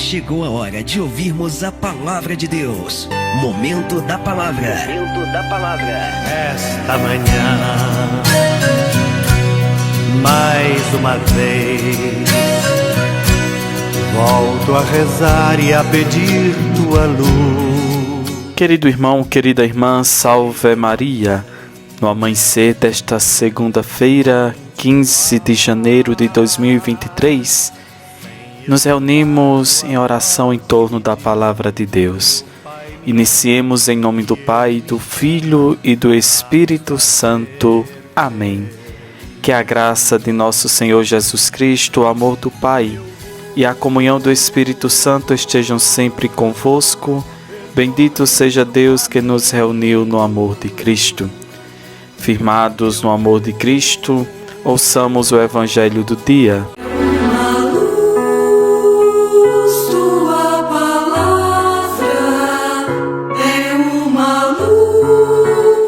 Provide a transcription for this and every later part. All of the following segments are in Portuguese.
chegou a hora de ouvirmos a palavra de Deus. Momento da palavra. Momento da palavra. Esta manhã, mais uma vez, volto a rezar e a pedir tua luz. Querido irmão, querida irmã, salve Maria. No amanhecer desta segunda-feira, 15 de janeiro de 2023, nos reunimos em oração em torno da Palavra de Deus. Iniciemos em nome do Pai, do Filho e do Espírito Santo. Amém. Que a graça de nosso Senhor Jesus Cristo, o amor do Pai e a comunhão do Espírito Santo estejam sempre convosco. Bendito seja Deus que nos reuniu no amor de Cristo. Firmados no amor de Cristo, ouçamos o Evangelho do dia.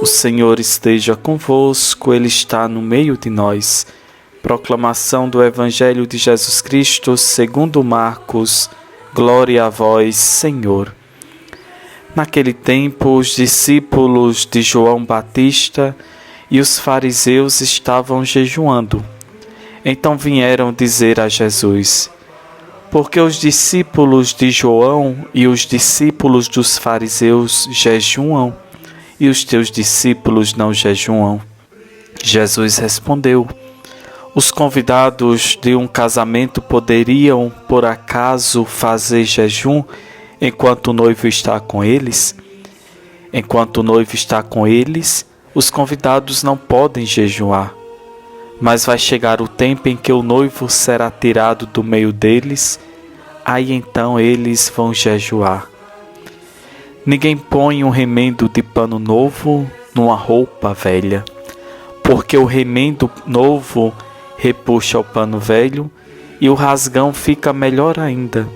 O Senhor esteja convosco, Ele está no meio de nós. Proclamação do Evangelho de Jesus Cristo segundo Marcos. Glória a vós, Senhor. Naquele tempo, os discípulos de João Batista e os fariseus estavam jejuando. Então vieram dizer a Jesus: por que os discípulos de João e os discípulos dos fariseus jejuam, e os teus discípulos não jejuam? Jesus respondeu: os convidados de um casamento poderiam, por acaso, fazer jejum enquanto o noivo está com eles? Enquanto o noivo está com eles, os convidados não podem jejuar. Mas vai chegar o tempo em que o noivo será tirado do meio deles, aí então eles vão jejuar. Ninguém põe um remendo de pano novo numa roupa velha, porque o remendo novo repuxa o pano velho e o rasgão fica melhor ainda.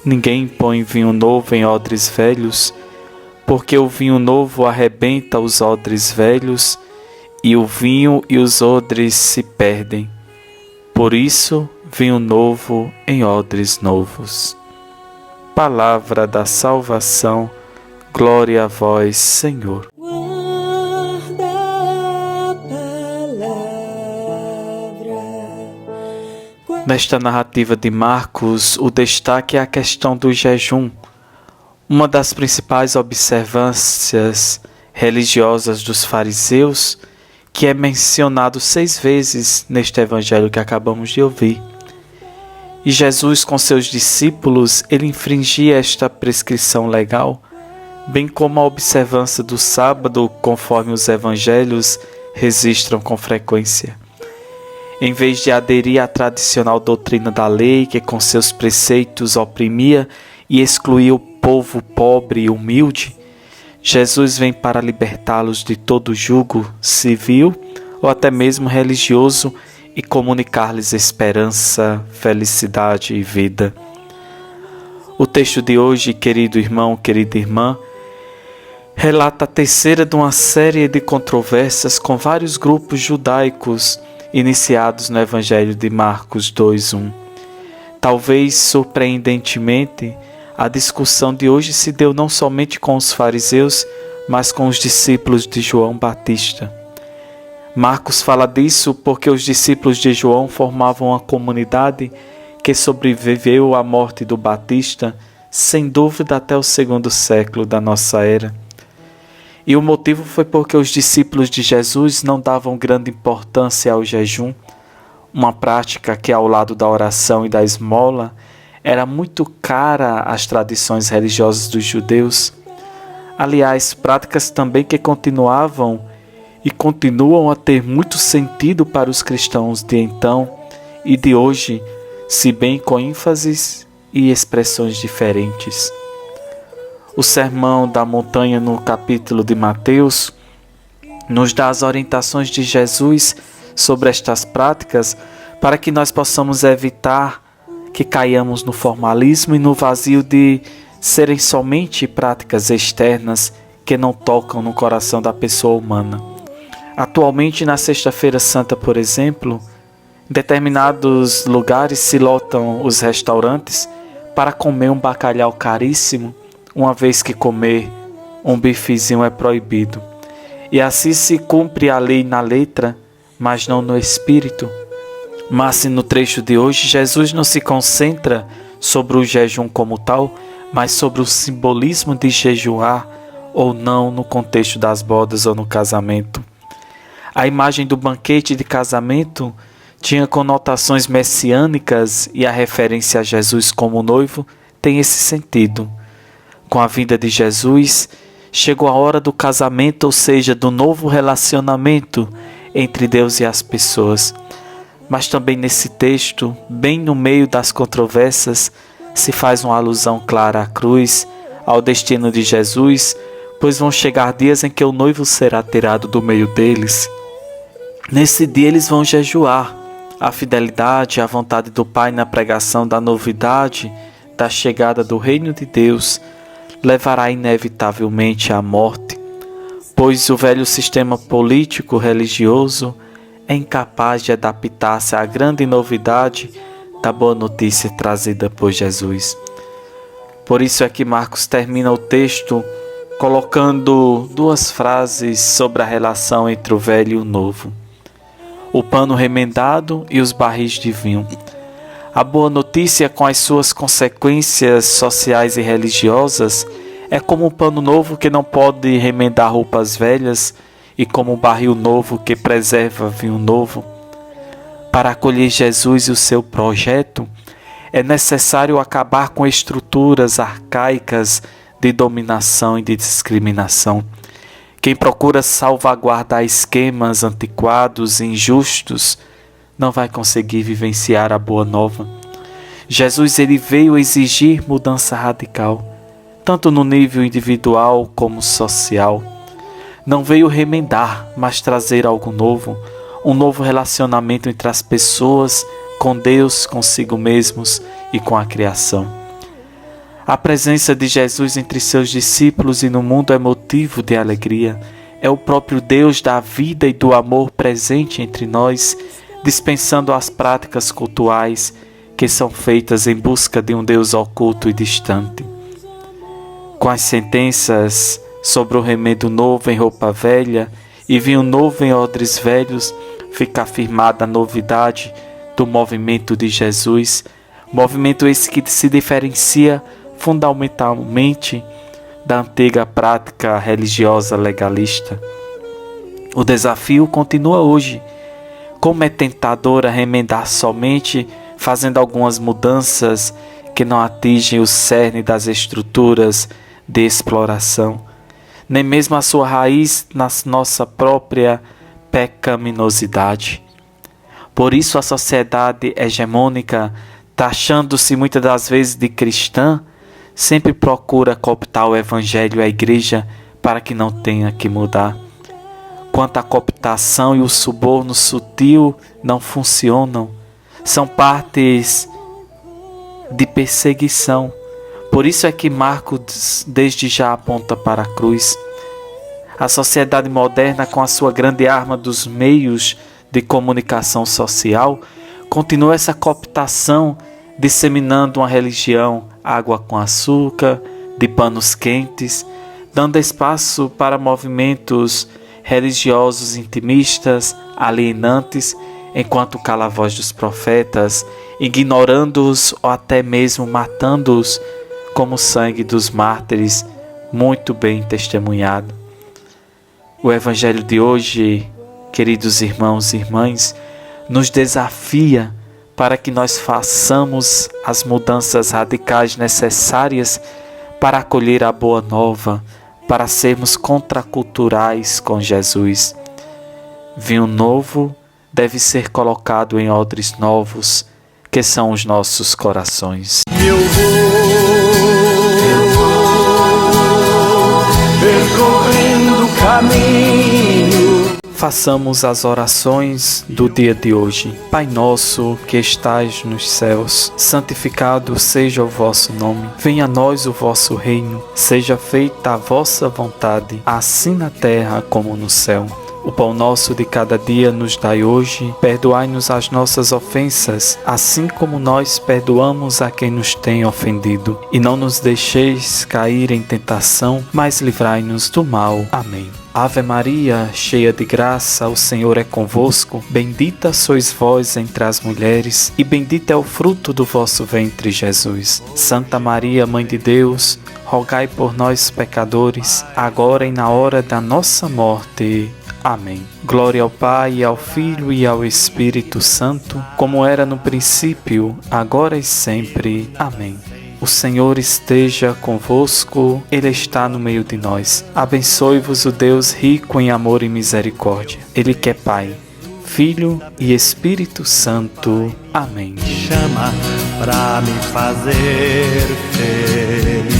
Ninguém põe vinho novo em odres velhos, porque o vinho novo arrebenta os odres velhos e o vinho e os odres se perdem. Por isso, vinho novo em odres novos. Palavra da salvação, glória a vós, Senhor. Guarda a palavra. Nesta narrativa de Marcos, o destaque é a questão do jejum, uma das principais observâncias religiosas dos fariseus, que é mencionado 6 vezes neste evangelho que acabamos de ouvir. E Jesus, com seus discípulos, ele infringia esta prescrição legal, bem como a observância do sábado, conforme os evangelhos registram com frequência. Em vez de aderir à tradicional doutrina da lei, que com seus preceitos oprimia e excluía o povo pobre e humilde, Jesus vem para libertá-los de todo jugo civil ou até mesmo religioso e comunicar-lhes esperança, felicidade e vida. O texto de hoje, querido irmão, querida irmã, relata a terceira de uma série de controvérsias com vários grupos judaicos iniciados no Evangelho de Marcos 2:1. Talvez, surpreendentemente, a discussão de hoje se deu não somente com os fariseus, mas com os discípulos de João Batista. Marcos fala disso porque os discípulos de João formavam uma comunidade que sobreviveu à morte do Batista, sem dúvida até o 2º século da nossa era. E o motivo foi porque os discípulos de Jesus não davam grande importância ao jejum, uma prática que, ao lado da oração e da esmola, era muito cara às tradições religiosas dos judeus. Aliás, práticas também que continuavam e continuam a ter muito sentido para os cristãos de então e de hoje, se bem com ênfases e expressões diferentes. O Sermão da Montanha, no capítulo de Mateus, nos dá as orientações de Jesus sobre estas práticas para que nós possamos evitar que caiamos no formalismo e no vazio de serem somente práticas externas que não tocam no coração da pessoa humana. Atualmente, na Sexta-feira Santa, por exemplo, em determinados lugares se lotam os restaurantes para comer um bacalhau caríssimo, uma vez que comer um bifezinho é proibido. E assim se cumpre a lei na letra, mas não no espírito. Mas no trecho de hoje, Jesus não se concentra sobre o jejum como tal, mas sobre o simbolismo de jejuar ou não no contexto das bodas ou no casamento. A imagem do banquete de casamento tinha conotações messiânicas e a referência a Jesus como noivo tem esse sentido. Com a vinda de Jesus, chegou a hora do casamento, ou seja, do novo relacionamento entre Deus e as pessoas. Mas também nesse texto, bem no meio das controvérsias, se faz uma alusão clara à cruz, ao destino de Jesus, pois vão chegar dias em que o noivo será tirado do meio deles. Nesse dia eles vão jejuar. A fidelidade à vontade do Pai na pregação da novidade, da chegada do reino de Deus, levará inevitavelmente à morte, pois o velho sistema político religioso é incapaz de adaptar-se à grande novidade da boa notícia trazida por Jesus. Por isso é que Marcos termina o texto colocando duas frases sobre a relação entre o velho e o novo: o pano remendado e os barris de vinho. A boa notícia, com as suas consequências sociais e religiosas, é como um pano novo que não pode remendar roupas velhas e como um barril novo que preserva vinho novo. Para acolher Jesus e o seu projeto, é necessário acabar com estruturas arcaicas de dominação e de discriminação. Quem procura salvaguardar esquemas antiquados e injustos não vai conseguir vivenciar a boa nova. Jesus ele veio exigir mudança radical, tanto no nível individual como social. Não veio remendar, mas trazer algo novo, um novo relacionamento entre as pessoas, com Deus, consigo mesmos e com a criação. A presença de Jesus entre seus discípulos e no mundo é motivo de alegria. É o próprio Deus da vida e do amor presente entre nós, dispensando as práticas cultuais que são feitas em busca de um Deus oculto e distante. Com as sentenças sobre o remendo novo em roupa velha e vinho novo em odres velhos, fica afirmada a novidade do movimento de Jesus, movimento esse que se diferencia fundamentalmente da antiga prática religiosa legalista. O desafio continua hoje. Como é tentador remendar somente fazendo algumas mudanças que não atingem o cerne das estruturas de exploração, nem mesmo a sua raiz na nossa própria pecaminosidade. Por isso a sociedade hegemônica, taxando-se muitas das vezes de cristã, sempre procura cooptar o evangelho e a igreja para que não tenha que mudar. Quanto à cooptação e o suborno sutil não funcionam, são partes de perseguição. Por isso é que Marcos desde já aponta para a cruz. A sociedade moderna, com a sua grande arma dos meios de comunicação social, continua essa cooptação, disseminando uma religião água com açúcar, de panos quentes, dando espaço para movimentos religiosos intimistas, alienantes, enquanto cala a voz dos profetas, ignorando-os ou até mesmo matando-os, como o sangue dos mártires, muito bem testemunhado. O Evangelho de hoje, queridos irmãos e irmãs, nos desafia para que nós façamos as mudanças radicais necessárias para acolher a boa nova, para sermos contraculturais com Jesus. Vinho novo deve ser colocado em odres novos, que são os nossos corações. Eu vou percorrendo o caminho. Façamos as orações do dia de hoje. Pai nosso que estais nos céus, santificado seja o vosso nome. Venha a nós o vosso reino. Seja feita a vossa vontade, assim na terra como no céu. O pão nosso de cada dia nos dai hoje. Perdoai-nos as nossas ofensas, assim como nós perdoamos a quem nos tem ofendido. E não nos deixeis cair em tentação, mas livrai-nos do mal. Amém. Ave Maria, cheia de graça, o Senhor é convosco. Bendita sois vós entre as mulheres, e bendito é o fruto do vosso ventre, Jesus. Santa Maria, Mãe de Deus, rogai por nós, pecadores, agora e na hora da nossa morte. Amém. Glória ao Pai, ao Filho e ao Espírito Santo, como era no princípio, agora e sempre. Amém. O Senhor esteja convosco, Ele está no meio de nós. Abençoe-vos o Deus rico em amor e misericórdia. Ele que é Pai, Filho e Espírito Santo. Amém. Chama pra me fazer feliz.